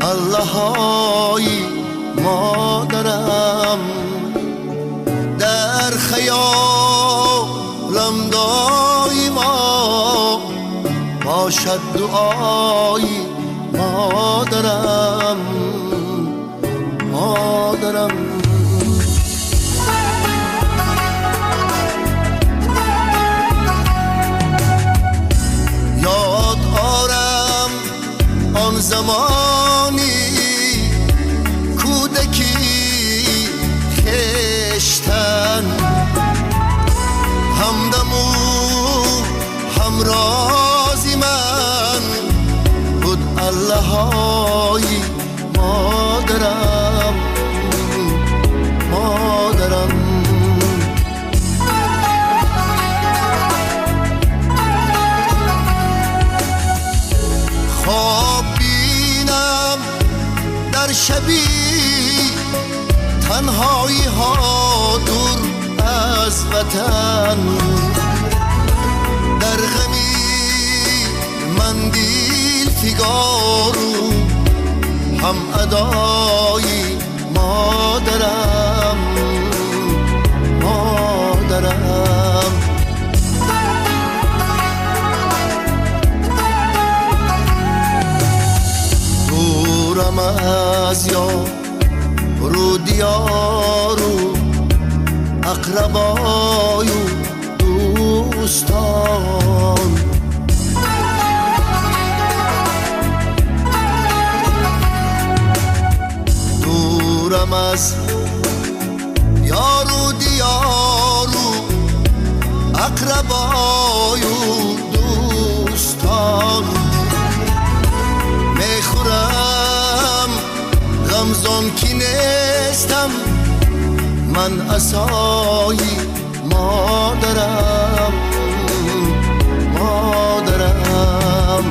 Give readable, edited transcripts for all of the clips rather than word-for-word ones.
الله‌های مادرم، در خیالم دایما باشد دعایی مادرم، مادرم. یاد آرم آن زمانی کودکی خشتن، همدم و همرازی من بود الله‌های مادرم، مادرم. خواب بینم در شبی تنهایی ها دور از وطن، در غمی مندیل فیگارو هم ادای مادرم، مادرم. دورم از یار رو دیارو اقربای و دوستان، دورم از یارو دیارو اقربای و دوستان، میخورم غمزان کی نیستم من عصای مادرم، مادرم.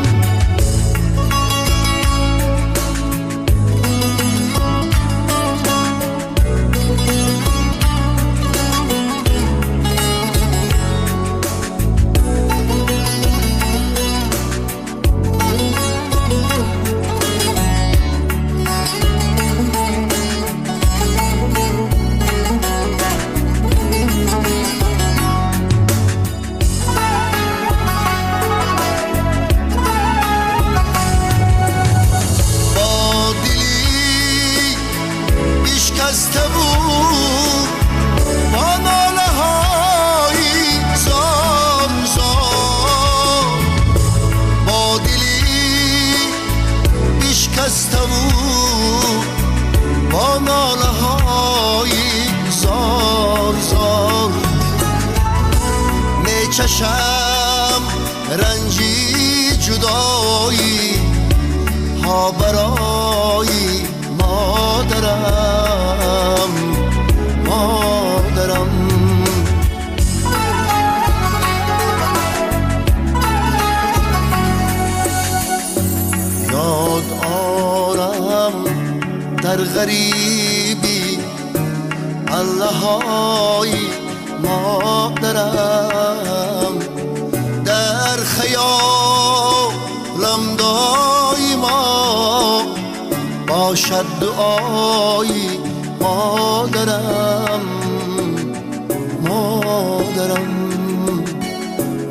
شکسته بود با ناله های زار زار، با دلی بشکسته بود با ناله های زار زار، میچشم رنجی جدایی ها برای مادرم، مادرم. یاد آرم در غریبی الله‌های مادرم، در خیالم دایما باشد دعایی مادرم، مادرم،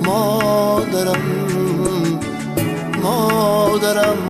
مادرم، مادرم.